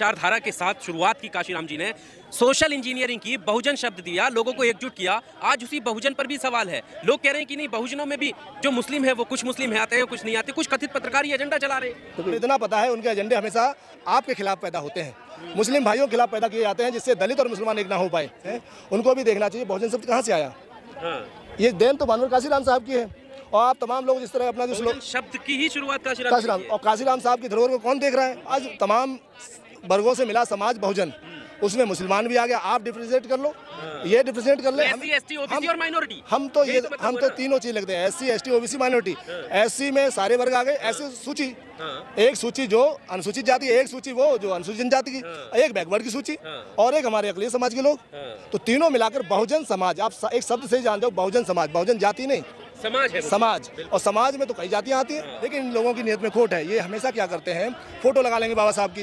विचारधारा के साथ शुरुआत की काशीराम जी ने, सोशल इंजीनियरिंग की, बहुजन शब्द दिया, लोगों को एकजुट किया। आज उसी बहुजन पर भी सवाल है। लोग कह रहे हैं कि नहीं, बहुजनों में भी जो मुस्लिम है वो कुछ मुस्लिम है आते हैं, कुछ नहीं आते। कुछ कथित पत्रकार ये एजेंडा चला रहे हैं। तो इतना पता है उनके एजेंडे हमेशा आपके खिलाफ पैदा होते हैं, मुस्लिम भाइयों के खिलाफ पैदा किए जाते हैं, जिससे दलित और मुसलमान एक ना हो पाए। उनको भी देखना चाहिए बहुजन शब्द कहाँ से आया। ये देन तो मानवर काशीराम साहब की है। और आप तमाम लोग जिस तरह अपना जो शब्द की ही शुरुआत काशीराम और काशीराम साहब की धरोहर को कौन देख रहा है। आज तमाम वर्गों से मिला समाज बहुजन, उसमें मुसलमान भी आ गया। आप डिफरेंशिएट कर लो, ये डिफरेंशिएट कर ले। SC, OBC और माइनॉरिटी, हम तो तीनों चीज लगते हैं, SC, ST, OBC, minority. SC में सारे वर्ग आ गए। ऐसे सूची, एक सूची जो अनुसूचित जाति, एक सूची वो जो अनुसूचित जाति की, एक बैकवर्ड की सूची और एक हमारे अकलियत समाज के लोग। तो तीनों मिलाकर बहुजन समाज। आप एक शब्द से ही जानते हो बहुजन समाज, बहुजन जाति नहीं, समाज है। समाज। और समाज में तो कई जातियां आती हैं, लेकिन इन लोगों की नीयत में खोट है। ये हमेशा क्या करते हैं, फोटो लगा लेंगे बाबा साहब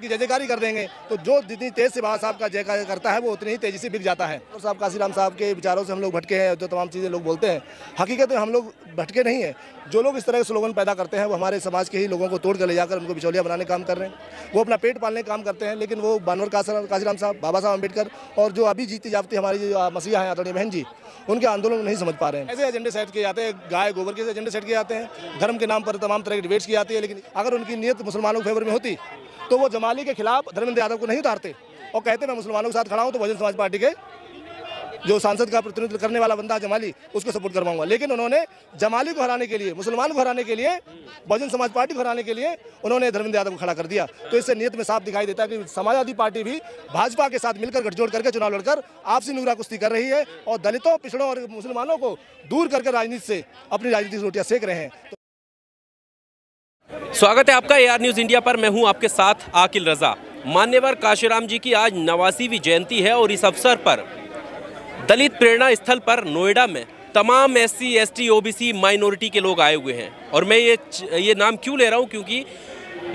की जय जयकारी कर देंगे। तो जो जितनी तेज से बाबा साहब का जयकार करता है वो उतनी ही तेजी से बिक जाता है। और साहब काशीराम साहब के विचारों से हम लोग भटके हैं। जो तमाम चीज़ें लोग बोलते हैं, हकीकत में हम लोग भटके नहीं हैं। जो लोग इस तरह के स्लोगन पैदा करते हैं वो हमारे समाज के ही लोगों को तोड़ कर ले जाकर उनको बिचौलिया बनाने का काम कर रहे हैं। वो अपना पेट पालने का काम करते हैं, लेकिन वो बानवर काशीराम साहब, बाबा साहब अम्बेडकर और जो अभी जीती जागती हमारी मसीहा हैं आदरणीय बहन जी, उनके आंदोलन नहीं समझ पा रहे हैं। ऐसे एजेंडे सेट किए जाते हैं, गाय गोबर के एजेंडे सेट किए जाते हैं, धर्म के नाम पर तमाम तरह की डिबेट्स की जाती है। लेकिन अगर उनकी नीयत मुसलमानों के फेवर में होती तो वो जमाली के खिलाफ धर्मेंद्र यादव को नहीं उतारते और कहते मैं मुसलमानों के साथ खड़ा हूं, तो बहुजन समाज पार्टी के जो सांसद का प्रतिनिधित्व करने वाला बंदा जमाली, उसको सपोर्ट करवाऊंगा। लेकिन उन्होंने जमाली को हराने के लिए, मुसलमान को हराने के लिए, बहुजन समाज पार्टी को हराने के लिए उन्होंने धर्मेंद्र यादव को खड़ा कर दिया। तो इससे नीयत में साफ दिखाई देता है कि समाजवादी पार्टी भी भाजपा के साथ मिलकर गठजोड़ करके चुनाव लड़कर आपसी नुकरा कुश्ती कर रही है और दलितों, पिछड़ों और मुसलमानों को दूर करके राजनीति से अपनी राजनीतिक रोटियां सेक रहे हैं। स्वागत है आपका AR न्यूज़ इंडिया पर। मैं हूं आपके साथ आकिल रजा। मान्यवर काशीराम जी की आज 89वीं जयंती है और इस अवसर पर दलित प्रेरणा स्थल पर नोएडा में तमाम SC, ST, OBC, माइनॉरिटी के लोग आए हुए हैं। और मैं ये नाम क्यों ले रहा हूं, क्योंकि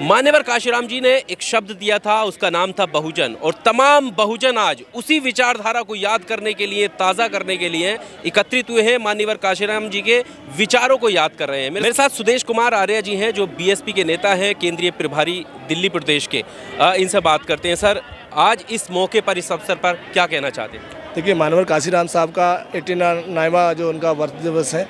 मान्यवर काशीराम जी ने एक शब्द दिया था, उसका नाम था बहुजन। और तमाम बहुजन आज उसी विचारधारा को याद करने के लिए, ताज़ा करने के लिए एकत्रित हुए हैं। मान्यवर काशीराम जी के विचारों को याद कर रहे हैं। मेरे साथ सुदेश कुमार आर्य जी हैं, जो BSP के नेता हैं, केंद्रीय प्रभारी दिल्ली प्रदेश के। इनसे बात करते हैं। सर, आज इस मौके पर, इस अवसर पर क्या कहना चाहते हैं? देखिए, मान्यवर काशीराम साहब का 89वां जो उनका वर्ष दिवस है,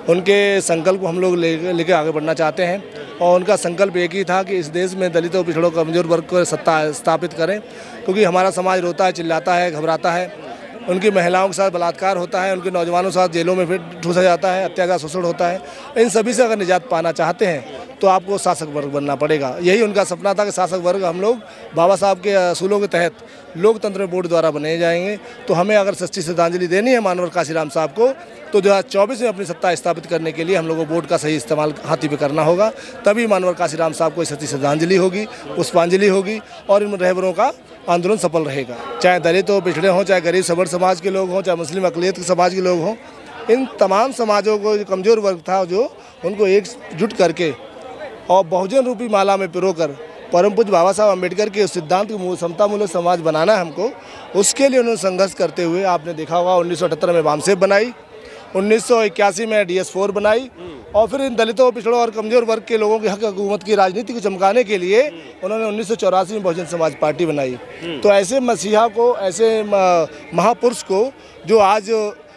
उनके संकल्प को हम लोग लेके आगे बढ़ना चाहते हैं। और उनका संकल्प एक ही था कि इस देश में दलितों, पिछड़ों, कमजोर वर्ग को सत्ता स्थापित करें, क्योंकि हमारा समाज रोता है, चिल्लाता है, घबराता है। उनकी महिलाओं के साथ बलात्कार होता है, उनके नौजवानों के साथ जेलों में फिर ठूसा जाता है, अत्याचार, शोषण होता है। इन सभी से अगर निजात पाना चाहते हैं तो आपको शासक वर्ग बनना पड़ेगा। यही उनका सपना था कि शासक वर्ग हम लोग बाबा साहब के असूलों के तहत लोकतंत्र बोर्ड द्वारा बने जाएंगे। तो हमें अगर सच्ची श्रद्धांजलि देनी है मान्यवर काशीराम साहब को, तो 2024 में अपनी सत्ता स्थापित करने के लिए हम लोगों को बोर्ड का सही इस्तेमाल हाथी पे करना होगा। तभी मान्यवर काशीराम साहब को सच्ची श्रद्धांजलि होगी, पुष्पांजलि होगी और इन रहबरों का आंदोलन सफल रहेगा। चाहे दलित हो, पिछड़े हों, चाहे गरीब सबर समाज के लोग हों, चाहे मुस्लिम अकलियत के समाज के लोग हों, इन तमाम समाजों को, जो कमज़ोर वर्ग था, जो उनको एकजुट करके और बहुजन रूपी माला में पिरोकर परम पूज्य बाबा साहब अम्बेडकर के सिद्धांत को समतामूलक समाज बनाना है हमको। उसके लिए उन्होंने संघर्ष करते हुए, आपने देखा होगा 1978 में वामसेप बनाई, 1981 में DS4 बनाई और फिर इन दलितों, पिछड़ों और कमजोर वर्ग के लोगों के हक हुकूमत की राजनीति को चमकाने के लिए उन्होंने 1984 में बहुजन समाज पार्टी बनाई। तो ऐसे मसीहा को, ऐसे महापुरुष को, जो आज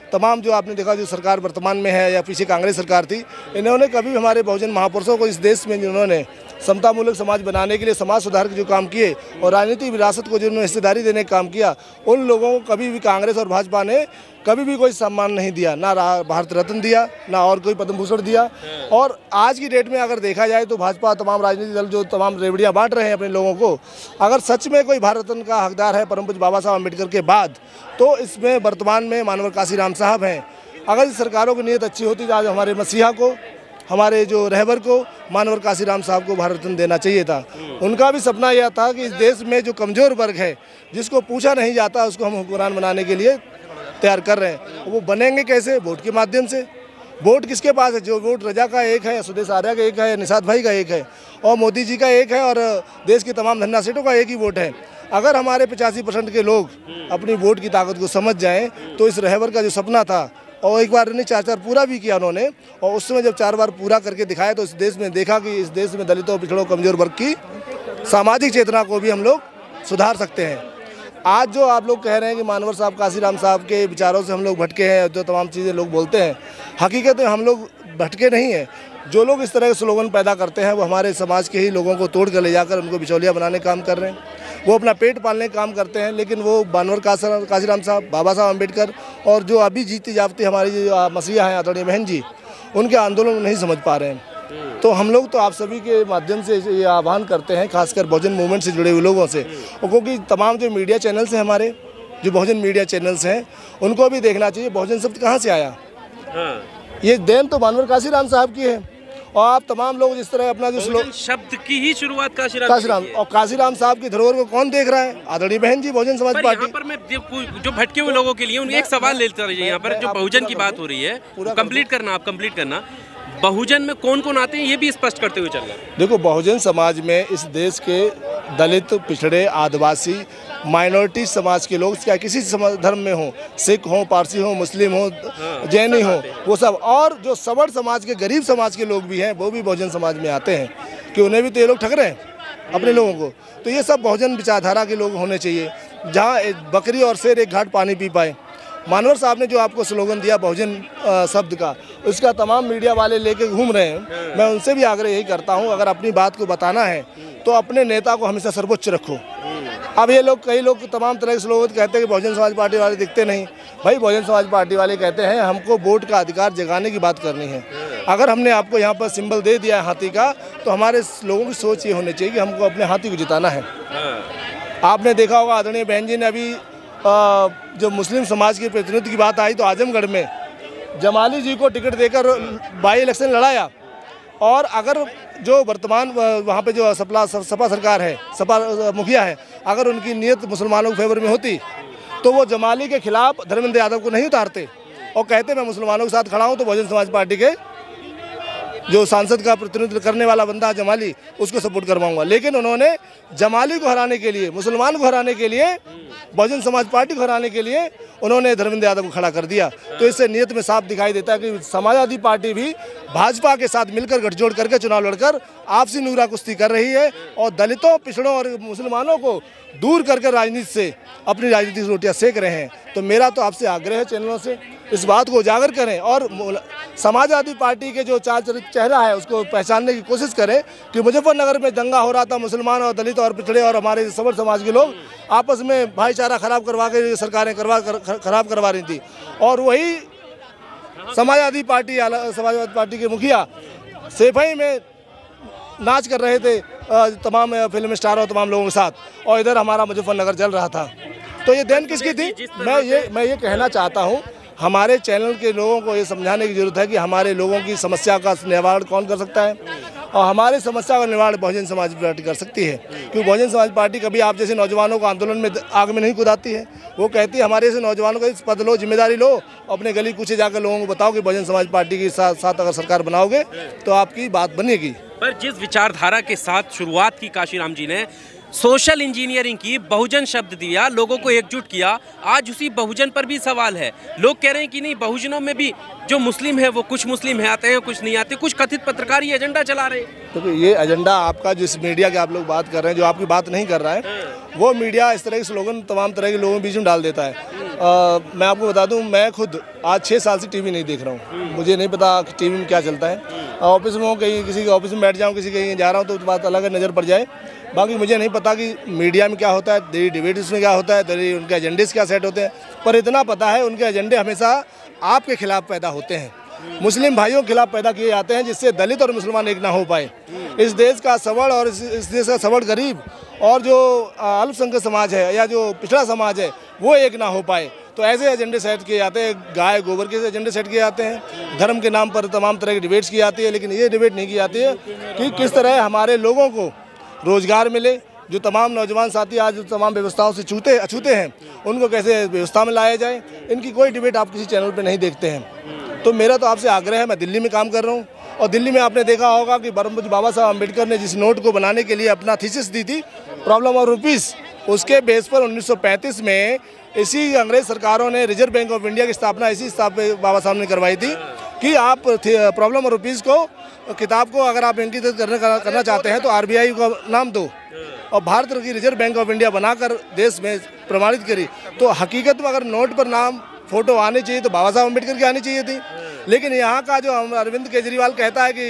तमाम जो आपने देखा जो सरकार वर्तमान में है या पीछे कांग्रेस सरकार थी, इन्होंने कभी हमारे बहुजन महापुरुषों को इस देश में जिन्होंने समतामूलक समाज बनाने के लिए, समाज सुधार के जो काम किए और राजनीतिक विरासत को जिन्होंने हिस्सेदारी देने का काम किया, उन लोगों को कभी भी कांग्रेस और भाजपा ने कभी भी कोई सम्मान नहीं दिया, ना भारत रत्न दिया, ना और कोई पद्म भूषण दिया। और आज की डेट में अगर देखा जाए तो भाजपा, तमाम राजनीतिक दल जो तमाम रेवड़ियाँ बांट रहे हैं अपने लोगों को, अगर सच में कोई भारत रत्न का हकदार है परम पूज्य बाबा साहब अम्बेडकर के बाद, तो इसमें वर्तमान में मान्यवर काशीराम साहब हैं। अगर सरकारों की नीयत अच्छी होती तो आज हमारे मसीहा को, हमारे जो रहबर को, मान्यवर काशीराम साहब को भारत रत्न देना चाहिए था। उनका भी सपना यह था कि इस देश में जो कमज़ोर वर्ग है, जिसको पूछा नहीं जाता, उसको हम हुक्मरान बनाने के लिए तैयार कर रहे हैं। वो बनेंगे कैसे? वोट के माध्यम से। वोट किसके पास है? जो वोट रजा का एक है, सुदेश आर्य का एक है, निषाद भाई का एक है और मोदी जी का एक है और देश के तमाम धन्ना सेठों का एक ही वोट है। अगर हमारे 85% के लोग अपनी वोट की ताकत को समझ जाएं तो इस रहबर का जो सपना था और एक बार नहीं 4 पूरा भी किया उन्होंने। और उस समय जब 4 बार पूरा करके दिखाया तो इस देश में देखा कि इस देश में दलितों, पिछड़ों, कमज़ोर वर्ग की सामाजिक चेतना को भी हम लोग सुधार सकते हैं। आज जो आप लोग कह रहे हैं कि मानवर साहब, काशीराम साहब के विचारों से हम लोग भटके हैं, जो तमाम चीज़ें लोग बोलते हैं, हकीकत में हम लोग भटके नहीं हैं। जो लोग इस तरह के स्लोगन पैदा करते हैं वो हमारे समाज के ही लोगों को तोड़ कर ले जाकर उनको बिचौलिया बनाने का काम कर रहे हैं। वो अपना पेट पालने का काम करते हैं, लेकिन वो मानवर काशीराम साहब, बाबा साहब अम्बेडकर और जो अभी जीती जागती हमारी जो मसीहा हैं आदरणीय बहन जी, उनके आंदोलन नहीं समझ पा रहे हैं। तो हम लोग तो आप सभी के माध्यम से ये आह्वान करते हैं, खासकर बहुजन मूवमेंट से जुड़े हुए लोगों से, क्योंकि तमाम जो मीडिया चैनल्स हैं हमारे, जो बहुजन मीडिया चैनल्स हैं, उनको भी देखना चाहिए बहुजन शब्द कहाँ से आया। ये देन तो मानवर काशीराम साहब की है। और आप तमाम लोग जिस तरह अपना जो शब्द की ही शुरुआत काशीराम और काशीराम साहब की धरोहर को कौन देख रहा है? आदरणीय बहन जी, बहुजन समाज पार्टी। यहाँ पर मैं जो भटके हुए लोगों के लिए उनके एक सवाल लेता रहिए। यहाँ पर जो बहुजन की बात हो रही है, कंप्लीट करना, आप कंप्लीट करना। बहुजन में कौन कौन आते हैं ये भी स्पष्ट करते हुए चलना। देखो, बहुजन समाज में इस देश के दलित, पिछड़े, आदिवासी, माइनॉरिटी समाज के लोग, क्या किसी धर्म में हो, सिख हो, पारसी हो, मुस्लिम हो, जैनी हो, वो सब, और जो सवर्ण समाज के, गरीब समाज के लोग भी हैं, वो भी बहुजन समाज में आते हैं कि उन्हें भी तो ये लोग ठग रहे हैं अपने लोगों को। तो ये सब बहुजन विचारधारा के लोग होने चाहिए, जहाँ बकरी और शेर एक घाट पानी पी पाए। मानवर साहब ने जो आपको स्लोगन दिया बहुजन शब्द का, उसका तमाम मीडिया वाले लेके घूम रहे हैं। मैं उनसे भी आग्रह यही करता हूं, अगर अपनी बात को बताना है तो अपने नेता को हमेशा सर्वोच्च रखो। अब ये लोग, कई लोग तमाम तरह के स्लोगन कहते हैं कि बहुजन समाज पार्टी वाले दिखते नहीं। भाई, बहुजन समाज पार्टी वाले कहते हैं हमको वोट का अधिकार जगाने की बात करनी है। अगर हमने आपको यहाँ पर सिंबल दे दिया है हाथी का, तो हमारे लोगों की सोच ये होनी चाहिए कि हमको अपने हाथी को जिताना है। आपने देखा होगा आदरणीय बहन जी ने अभी जो मुस्लिम समाज के प्रतिनिधि की बात आई, तो आजमगढ़ में जमाली जी को टिकट देकर बाई इलेक्शन लड़ाया। और अगर जो वर्तमान वहाँ पे जो सपा सरकार है, सपा मुखिया है, अगर उनकी नीयत मुसलमानों के फेवर में होती तो वो जमाली के खिलाफ धर्मेंद्र यादव को नहीं उतारते और कहते मैं मुसलमानों के साथ खड़ा हूँ, तो बहुजन समाज पार्टी के जो सांसद का प्रतिनिधित्व करने वाला बंदा है जमाली, उसको सपोर्ट करवाऊंगा। लेकिन उन्होंने जमाली को हराने के लिए, मुसलमान को हराने के लिए, बहुजन समाज पार्टी को हराने के लिए उन्होंने धर्मेंद्र यादव को खड़ा कर दिया। तो इससे नियत में साफ दिखाई देता है कि समाजवादी पार्टी भी भाजपा के साथ मिलकर गठजोड़ करके चुनाव लड़कर आपसी नूरा कुश्ती कर रही है और दलितों, पिछड़ों और मुसलमानों को दूर करके राजनीति से अपनी राजनीतिक रोटियां सेक रहे हैं। तो मेरा तो आपसे आग्रह है, चैनलों से इस बात को उजागर करें और समाजवादी पार्टी के जो चेहरा है उसको पहचानने की कोशिश करें कि मुजफ्फरनगर में दंगा हो रहा था, मुसलमान और दलित और पिछड़े और हमारे सवर्ण समाज के लोग आपस में भाईचारा खराब करवा के सरकारें खराब करवा रही थी, और वही समाजवादी पार्टी के मुखिया सेफई में नाच कर रहे थे तमाम फिल्म स्टार और तमाम लोगों के साथ, और इधर हमारा मुजफ्फरनगर जल रहा था। तो ये देन किसकी थी? मैं ये कहना चाहता हूँ, हमारे चैनल के लोगों को ये समझाने की जरूरत है कि हमारे लोगों की समस्या का निवारण कौन कर सकता है, और हमारी समस्या का निवारण बहुजन समाज पार्टी कर सकती है। क्योंकि बहुजन समाज पार्टी कभी आप जैसे नौजवानों को आंदोलन में आग में नहीं कूदाती है। वो कहती है हमारे जैसे नौजवानों को पद लो, जिम्मेदारी लो, अपने गली कूचे जाकर लोगों को बताओ कि बहुजन समाज पार्टी के साथ अगर सरकार बनाओगे तो आपकी बात बनेगी। पर जिस विचारधारा के साथ शुरुआत की काशीराम जी ने, सोशल इंजीनियरिंग की, बहुजन शब्द दिया, लोगों को एकजुट किया, आज उसी बहुजन पर भी सवाल है। लोग कह रहे हैं कि नहीं, बहुजनों में भी जो मुस्लिम है वो कुछ मुस्लिम है आते हैं, कुछ नहीं आते, कुछ कथित पत्रकार ये एजेंडा चला रहे हैं। तो ये एजेंडा आपका, जिस मीडिया की आप लोग बात कर रहे हैं, जो आपकी बात नहीं कर रहा है, वो मीडिया इस तरह के स्लोगन तमाम तरह के लोगों के बीच में डाल देता है। मैं आपको बता दूं, मैं खुद आज 6 साल से टीवी नहीं देख रहा हूँ। मुझे नहीं पता कि टीवी में क्या चलता है। ऑफिस में हो, कहीं किसी के ऑफिस में बैठ जाऊँ, किसी कहीं जा रहा हूँ तो बात अलग नज़र पड़ जाए। बाकी मुझे नहीं पता कि मीडिया में क्या होता है, दिल्ली डिबेट्स में क्या होता है, दिल्ली उनके एजेंडे क्या सेट होते हैं। पर इतना पता है उनके एजेंडे हमेशा आपके खिलाफ पैदा होते हैं, मुस्लिम भाइयों के खिलाफ पैदा किए जाते हैं, जिससे दलित और मुसलमान एक ना हो पाए। इस देश का सवर्ण और इस देश का सवर्ण गरीब और जो अल्पसंख्यक समाज है या जो पिछड़ा समाज है वो एक ना हो पाए। तो ऐसे एजेंडे सेट किए जाते हैं, गाय गोबर के एजेंडे सेट किए जाते हैं, धर्म के नाम पर तमाम तरह की डिबेट्स की जाती है। लेकिन ये डिबेट नहीं की जाती है कि किस तरह हमारे लोगों को रोजगार मिले। जो तमाम नौजवान साथी आज तमाम व्यवस्थाओं से अछूते हैं, उनको कैसे व्यवस्था में लाया जाए, इनकी कोई डिबेट आप किसी चैनल पे नहीं देखते हैं। तो मेरा तो आपसे आग्रह है, मैं दिल्ली में काम कर रहा हूँ और दिल्ली में आपने देखा होगा कि बाबा साहब अम्बेडकर ने जिस नोट को बनाने के लिए अपना थीसिस दी थी, प्रॉब्लम ऑफ रुपीस, उसके बेस पर 1935 में इसी अंग्रेज सरकारों ने रिजर्व बैंक ऑफ इंडिया की स्थापना इसी बाबा साहब ने करवाई थी कि आप प्रॉब्लम और रुपीज़ को किताब को अगर आप अंकित करना चाहते हैं तो आरबीआई का नाम दो और भारत की रिजर्व बैंक ऑफ इंडिया बनाकर देश में प्रमाणित करी। तो हकीकत में अगर नोट पर नाम फोटो आनी चाहिए तो बाबा साहब अम्बेडकर की आनी चाहिए थी, लेकिन यहाँ का जो अरविंद केजरीवाल कहता है कि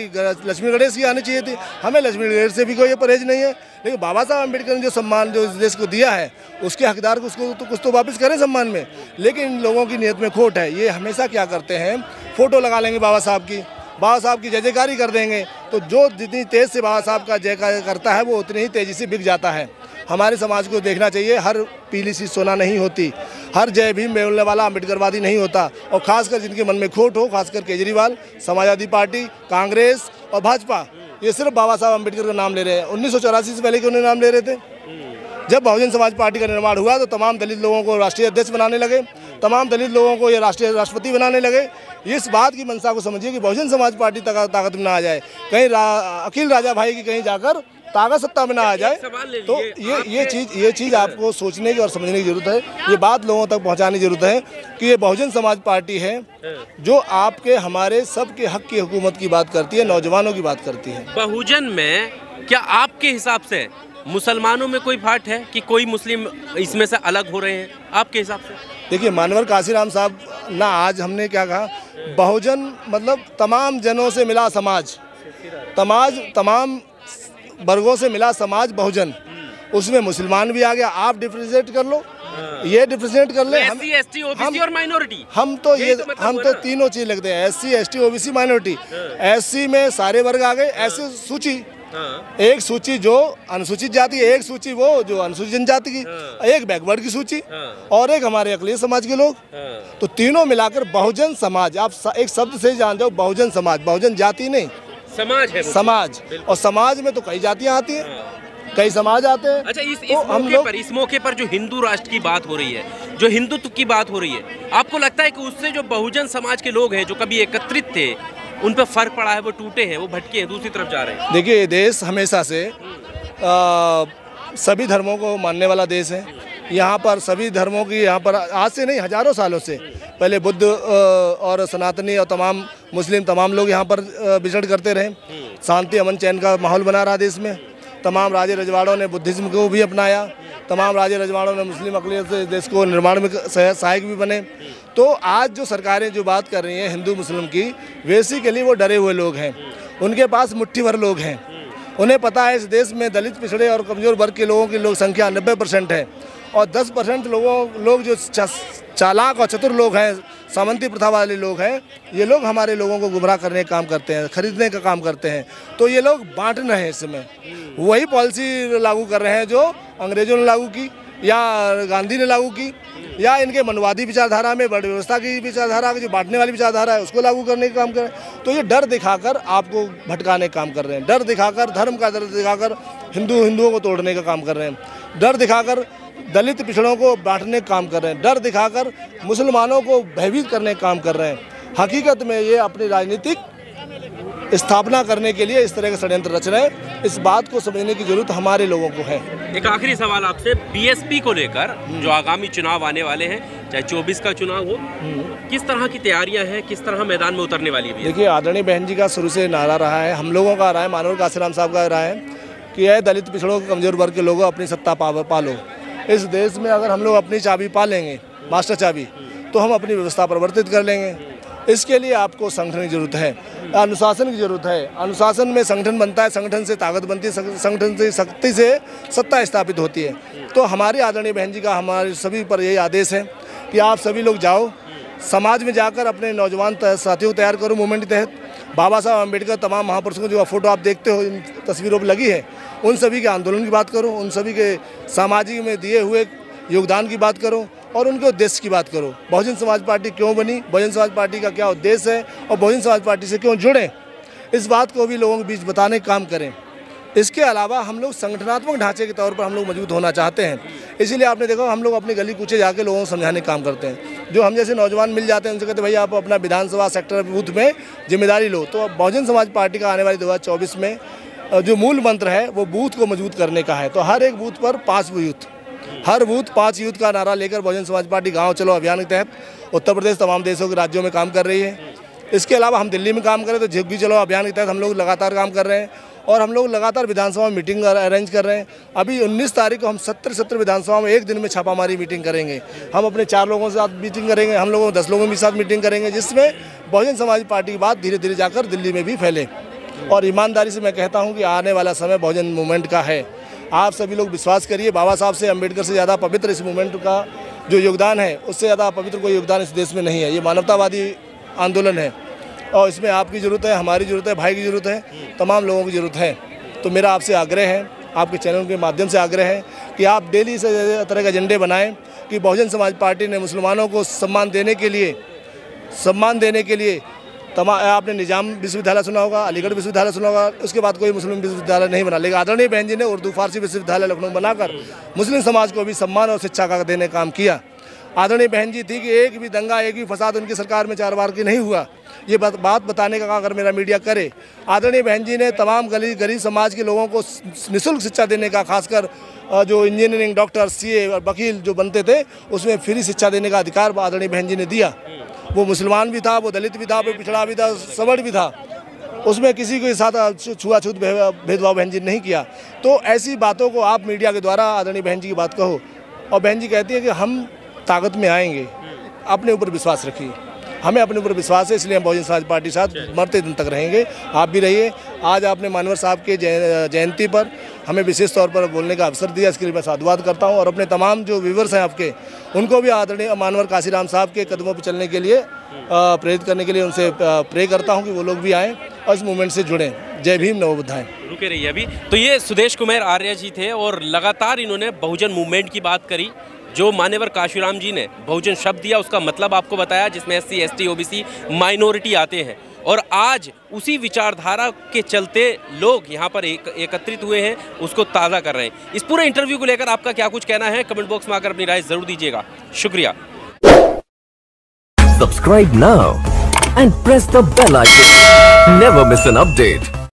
लक्ष्मी गणेश की आनी चाहिए थी। हमें लक्ष्मी गणेश से भी कोई परहेज नहीं है, लेकिन बाबा साहब अम्बेडकर ने जो सम्मान जो इस देश को दिया है उसके हकदार को उसको तो कुछ तो वापस करें सम्मान में। लेकिन इन लोगों की नीयत में खोट है। ये हमेशा क्या करते हैं, फ़ोटो लगा लेंगे बाबा साहब की जय जयकारी कर देंगे, तो जो जितनी तेज़ से बाबा साहब का जयकार करता है वो उतनी ही तेज़ी से बिक जाता है। हमारे समाज को देखना चाहिए, हर पीली सी सोना नहीं होती, हर जय भीम बोलने वाला अम्बेडकरवादी नहीं होता। और खासकर जिनके मन में खोट हो, खासकर केजरीवाल, समाजवादी पार्टी, कांग्रेस और भाजपा, ये सिर्फ बाबा साहब अम्बेडकर का नाम ले रहे हैं। 1984 से पहले क्यों नहीं नाम ले रहे थे? जब बहुजन समाज पार्टी का निर्माण हुआ तो तमाम दलित लोगों को राष्ट्रीय अध्यक्ष बनाने लगे, तमाम दलित लोगों को ये राष्ट्रीय राष्ट्रपति बनाने लगे। इस बात की मंशा को समझिए कि बहुजन समाज पार्टी ताकत में ना आ जाए, कहीं अखिल राजा भाई की कहीं जाकर ताकत सत्ता में ना आ जाए। तो ये चीज़ आपको सोचने की और समझने की जरूरत है। ये बात लोगों तक पहुंचाने की जरूरत है कि ये बहुजन समाज पार्टी है जो आपके हमारे सबके हक की हुकूमत की बात करती है, नौजवानों की बात करती है। बहुजन में क्या आपके हिसाब से मुसलमानों में कोई फाट है कि कोई मुस्लिम इसमें से अलग हो रहे हैं आपके हिसाब से? देखिए, मानवर काशीराम साहब ना, आज हमने क्या कहा, बहुजन मतलब तमाम जनों से मिला समाज, तमाम वर्गों से मिला समाज बहुजन, उसमें मुसलमान भी आ गया। आप डिफ्रेंशिएट कर लो, ये डिफ्रेंशिएट कर ले, SC, ST, OBC और माइनॉरिटी, हम तो तीनों चीज लगते हैं, SC, ST, OBC, minority. SC में सारे वर्ग आ गए, ऐसे सूची, एक सूची जो अनुसूचित जाति, एक सूची वो जो अनुसूचित जनजाति की, एक बैकवर्ड की सूची और एक हमारे अकलियत समाज के लोग, तो तीनों मिलाकर बहुजन समाज। आप एक शब्द से जान जाओ, बहुजन समाज, बहुजन जाति नहीं, समाज है, समाज। और समाज में तो कई जातियां आती हैं, कई समाज आते हैं। अच्छा, इस मौके पर जो हिंदू राष्ट्र की बात हो रही है, जो हिंदुत्व की बात हो रही है, आपको लगता है कि उससे जो बहुजन समाज के लोग हैं जो कभी एकत्रित थे उन पर फर्क पड़ा है, वो टूटे हैं, वो भटके हैं, दूसरी तरफ जा रहे हैं? देखिए, ये देश हमेशा से सभी धर्मों को मानने वाला देश है। यहाँ पर सभी धर्मों की, यहाँ पर आज से नहीं हजारों सालों से पहले बुद्ध और सनातनी और तमाम मुस्लिम तमाम लोग यहाँ पर विचरण करते रहे। शांति अमन चैन का माहौल बना रहा देश में। तमाम राजे रजवाड़ों ने बुद्धिज्म को भी अपनाया, तमाम राजे रजवाड़ों ने मुस्लिम अक़लियत से देश को निर्माण में सहायक भी बने। तो आज जो सरकारें जो बात कर रही हैं हिंदू मुस्लिम की, बेसिकली वो डरे हुए लोग हैं, उनके पास मुट्ठी भर लोग हैं। उन्हें पता है इस देश में दलित, पिछड़े और कमज़ोर वर्ग के लोगों की संख्या 90% है और 10% लोग जो चालाक और चतुर लोग हैं, सामंती प्रथा वाले लोग हैं, ये लोग हमारे लोगों को गुमराह करने का काम करते हैं, खरीदने का काम करते हैं। तो ये लोग बांट रहे हैं, इस समय वही पॉलिसी लागू कर रहे हैं जो अंग्रेजों ने लागू की या गांधी ने लागू की, या इनके मनवादी विचारधारा में वर्ण व्यवस्था की विचारधारा जो बांटने वाली विचारधारा है उसको लागू करने का काम कर रहे हैं। तो ये डर दिखाकर आपको भटकाने का काम कर रहे हैं, डर दिखाकर, धर्म का डर दिखाकर हिंदुओं को तोड़ने का काम कर रहे हैं, डर दिखाकर दलित पिछड़ों को बांटने का काम कर रहे हैं, डर दिखाकर मुसलमानों को भयभीत करने का काम कर रहे हैं। हकीकत में ये अपनी राजनीतिक स्थापना करने के लिए इस तरह के षड्यंत्र रच रहे हैं। इस बात को समझने की जरूरत हमारे लोगों को है। एक आखिरी सवाल आपसे, बीएसपी को लेकर जो आगामी चुनाव आने वाले हैं, चाहे 24 का चुनाव हो, किस तरह की तैयारियां हैं, किस तरह मैदान में उतरने वाली है? देखिए, आदरणीय बहन जी का शुरू से नारा रहा है, हम लोगों का रहा है, मानवर काशीराम साहब का रहा है कि यह दलित पिछड़ों कमजोर वर्ग के लोगों अपनी सत्ता पालो। इस देश में अगर हम लोग अपनी चाबी पालेंगे, मास्टर चाबी, तो हम अपनी व्यवस्था परिवर्तित कर लेंगे। इसके लिए आपको संगठन की जरूरत है, अनुशासन की जरूरत है। अनुशासन में संगठन बनता है, संगठन से ताकत बनती है, संगठन से शक्ति से सत्ता स्थापित होती है। तो हमारे आदरणीय बहन जी का हमारे सभी पर यही आदेश है कि आप सभी लोग जाओ, समाज में जाकर अपने नौजवान साथियों को तैयार करो। मूवमेंट के तहत बाबा साहब अम्बेडकर, तमाम महापुरुषों जो फोटो आप देखते हो इन तस्वीरों पर लगी है, उन सभी के आंदोलन की बात करो, उन सभी के सामाजिक में दिए हुए योगदान की बात करो और उनके उद्देश्य की बात करो। बहुजन समाज पार्टी क्यों बनी, बहुजन समाज पार्टी का क्या उद्देश्य है और बहुजन समाज पार्टी से क्यों जुड़े, इस बात को भी लोगों के बीच बताने का काम करें। इसके अलावा हम लोग संगठनात्मक ढांचे के तौर पर हम लोग मजबूत होना चाहते हैं। इसीलिए आपने देखा हम लोग अपनी गली कूचे जाके लोगों को समझाने का काम करते हैं। जो हम जैसे नौजवान मिल जाते हैं उनसे कहते हैं भाई आप अपना विधानसभा सेक्टर बूथ में जिम्मेदारी लो। तो अब बहुजन समाज पार्टी का आने वाली 2024 में जो मूल मंत्र है वो बूथ को मजबूत करने का है। तो हर एक बूथ पर 5 बूथ हर बूथ 5 यूथ का नारा लेकर बहुजन समाज पार्टी गाँव चलो अभियान के तहत उत्तर प्रदेश तमाम देशों के राज्यों में काम कर रही है। इसके अलावा हम दिल्ली में काम करें तो झुग्गी चलो अभियान के तहत हम लोग लगातार काम कर रहे हैं और हम लोग लगातार विधानसभा में मीटिंग अरेंज कर रहे हैं। अभी 19 तारीख को हम 70 विधानसभा में एक दिन में छापामारी मीटिंग करेंगे। हम अपने 4 लोगों के साथ मीटिंग करेंगे, हम लोगों 10 लोगों के साथ मीटिंग करेंगे, जिसमें बहुजन समाज पार्टी की बात धीरे धीरे जाकर दिल्ली में भी फैले। और ईमानदारी से मैं कहता हूँ कि आने वाला समय बहुजन मूवमेंट का है। आप सभी लोग विश्वास करिए, बाबा साहब से अम्बेडकर से ज़्यादा पवित्र इस मूवमेंट का जो योगदान है, उससे ज़्यादा पवित्र कोई योगदान इस देश में नहीं है। ये मानवतावादी आंदोलन है और इसमें आपकी ज़रूरत है, हमारी ज़रूरत है, भाई की ज़रूरत है, तमाम लोगों की ज़रूरत है। तो मेरा आपसे आग्रह है, आपके चैनल के माध्यम से आग्रह है कि आप डेली इस तरह के एजेंडे बनाएं कि बहुजन समाज पार्टी ने मुसलमानों को सम्मान देने के लिए आपने निजाम विश्वविद्यालय सुना होगा, अलीगढ़ विश्वविद्यालय सुना होगा, उसके बाद कोई मुस्लिम विश्वविद्यालय नहीं बना। लेकिन आदरणीय बहन जी ने उर्दू फारसी विश्वविद्यालय लखनऊ बनाकर मुस्लिम समाज को भी सम्मान और शिक्षा का देने काम किया। आदरणीय बहन जी थी कि एक भी दंगा, एक भी फसाद उनकी सरकार में 4 बार की नहीं हुआ। ये बात बताने का अगर मेरा मीडिया करे। आदरणीय बहन जी ने तमाम गरीब समाज के लोगों को निःशुल्क शिक्षा देने का, खासकर जो इंजीनियरिंग, डॉक्टर, सीए और वकील जो बनते थे उसमें फ्री शिक्षा देने का अधिकार आदरणीय बहन जी ने दिया। वो मुसलमान भी था, वो दलित भी था, वो पिछड़ा भी था, सवर्ण भी था, उसमें किसी के साथ छुआछूत भेदभाव बहन जी ने नहीं किया। तो ऐसी बातों को आप मीडिया के द्वारा आदरणीय बहन जी की बात कहो। और बहन जी कहती है कि हम ताकत में आएंगे, अपने ऊपर विश्वास रखिए। हमें अपने ऊपर विश्वास है, इसलिए हम बहुजन समाज पार्टी के साथ मरते दिन तक रहेंगे। आप भी रहिए। आज आपने मानवर साहब के जयंती पर हमें विशेष तौर पर बोलने का अवसर दिया, इसके लिए मैं साधुवाद करता हूं। और अपने तमाम जो व्यूवर्स हैं आपके, उनको भी आदरणीय मानवर काशीराम साहब के कदमों पर चलने के लिए प्रेरित करने के लिए उनसे प्रे करता हूं कि वो लोग भी आएँ और इस मूवमेंट से जुड़ें। जय भीम, नमो बुद्धाय। रुके रहिए अभी। तो ये सुदेश कुमार आर्य जी थे और लगातार इन्होंने बहुजन मूवमेंट की बात करी। जो मान्यवर काशीराम जी ने बहुजन शब्द दिया उसका मतलब आपको बताया, जिसमें SC, ST, OBC माइनॉरिटी आते हैं। और आज उसी विचारधारा के चलते लोग यहाँ पर एकत्रित हुए हैं, उसको ताज़ा कर रहे हैं। इस पूरे इंटरव्यू को लेकर आपका क्या कुछ कहना है, कमेंट बॉक्स में आकर अपनी राय जरूर दीजिएगा। शुक्रिया। Subscribe now and press the bell icon. Never miss an update.